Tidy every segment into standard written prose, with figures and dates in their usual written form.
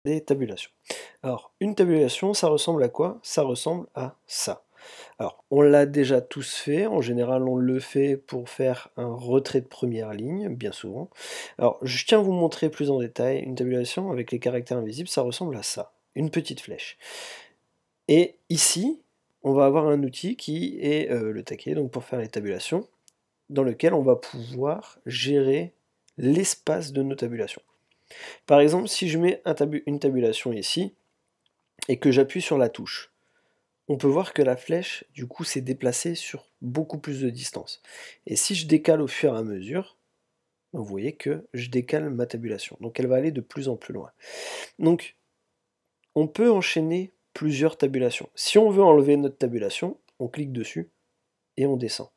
Des tabulations. Alors, une tabulation, ça ressemble à quoi? Ça ressemble à ça. Alors, on l'a déjà tous fait, en général on le fait pour faire un retrait de première ligne, bien souvent. Alors, je tiens à vous montrer plus en détail, une tabulation avec les caractères invisibles, ça ressemble à ça, une petite flèche. Et ici, on va avoir un outil qui est le taquet, donc pour faire les tabulations, dans lequel on va pouvoir gérer l'espace de nos tabulations. Par exemple, si je mets une tabulation ici, et que j'appuie sur la touche, on peut voir que la flèche, du coup, s'est déplacée sur beaucoup plus de distance. Et si je décale au fur et à mesure, vous voyez que je décale ma tabulation. Donc elle va aller de plus en plus loin. Donc, on peut enchaîner plusieurs tabulations. Si on veut enlever notre tabulation, on clique dessus et on descend.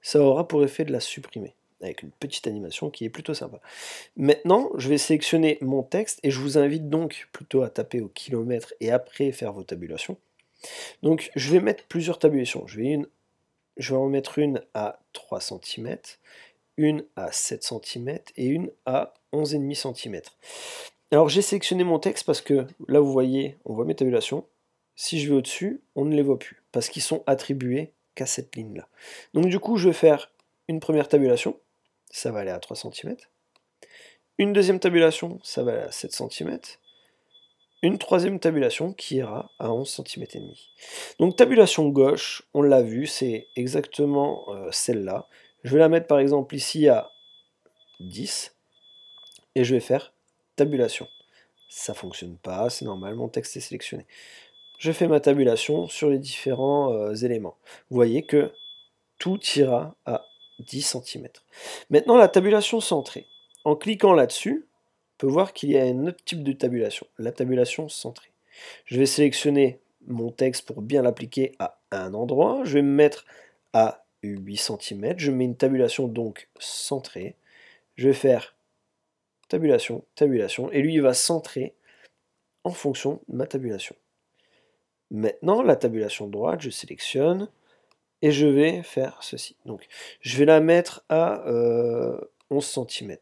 Ça aura pour effet de la supprimer, avec une petite animation qui est plutôt sympa. Maintenant, je vais sélectionner mon texte et je vous invite donc plutôt à taper au kilomètre et après faire vos tabulations. Donc je vais mettre plusieurs tabulations. Je vais en mettre une à 3 cm, une à 7 cm et une à 11,5 cm. Alors j'ai sélectionné mon texte parce que là vous voyez, on voit mes tabulations. Si je vais au-dessus, on ne les voit plus parce qu'ils sont attribués qu'à cette ligne-là. Donc du coup, je vais faire une première tabulation, ça va aller à 3 cm. Une deuxième tabulation, ça va aller à 7 cm. Une troisième tabulation qui ira à 11 cm et demi. Donc tabulation gauche, on l'a vu, c'est exactement celle-là. Je vais la mettre par exemple ici à 10 et je vais faire tabulation. Ça fonctionne pas, c'est normal, mon texte est sélectionné. Je fais ma tabulation sur les différents éléments. Vous voyez que tout ira à 10 cm. Maintenant la tabulation centrée. En cliquant là-dessus, on peut voir qu'il y a un autre type de tabulation, la tabulation centrée. Je vais sélectionner mon texte pour bien l'appliquer à un endroit. Je vais me mettre à 8 cm. Je mets une tabulation donc centrée. Je vais faire tabulation, tabulation. Et lui, il va centrer en fonction de ma tabulation. Maintenant, la tabulation droite, je sélectionne et je vais faire ceci. Donc, je vais la mettre à 11 cm.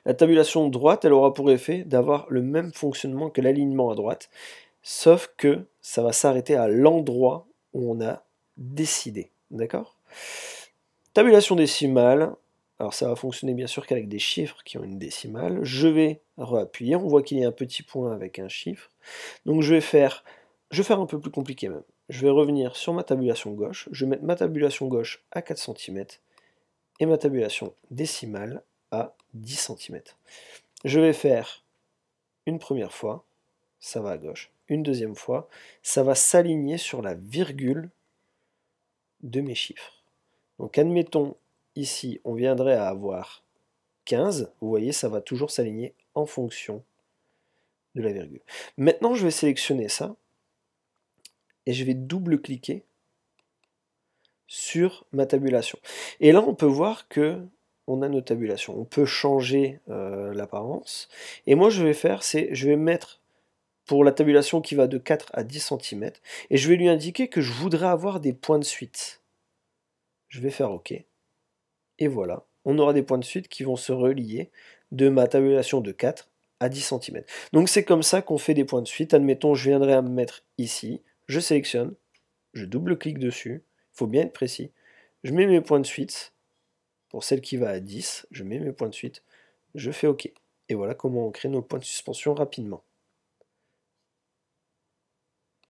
La tabulation droite, elle aura pour effet d'avoir le même fonctionnement que l'alignement à droite, sauf que ça va s'arrêter à l'endroit où on a décidé. D'accord? Tabulation décimale. Alors ça va fonctionner bien sûr qu'avec des chiffres qui ont une décimale. Je vais réappuyer. On voit qu'il y a un petit point avec un chiffre. Donc je vais faire un peu plus compliqué même. Je vais revenir sur ma tabulation gauche. Je vais mettre ma tabulation gauche à 4 cm et ma tabulation décimale à 10 cm. Je vais faire une première fois, ça va à gauche. Une deuxième fois, ça va s'aligner sur la virgule de mes chiffres. Donc admettons, ici, on viendrait à avoir 15. Vous voyez, ça va toujours s'aligner en fonction de la virgule. Maintenant, je vais sélectionner ça et je vais double-cliquer sur ma tabulation. Et là, on peut voir que on a nos tabulations. On peut changer l'apparence. Et moi, je vais faire, je vais mettre pour la tabulation qui va de 4 à 10 cm, et je vais lui indiquer que je voudrais avoir des points de suite. Je vais faire OK, et voilà, on aura des points de suite qui vont se relier de ma tabulation de 4 à 10 cm. Donc c'est comme ça qu'on fait des points de suite. Admettons, je viendrai à me mettre ici, je sélectionne, je double-clique dessus, il faut bien être précis, je mets mes points de suite, pour celle qui va à 10, je mets mes points de suite, je fais OK. Et voilà comment on crée nos points de suspension rapidement.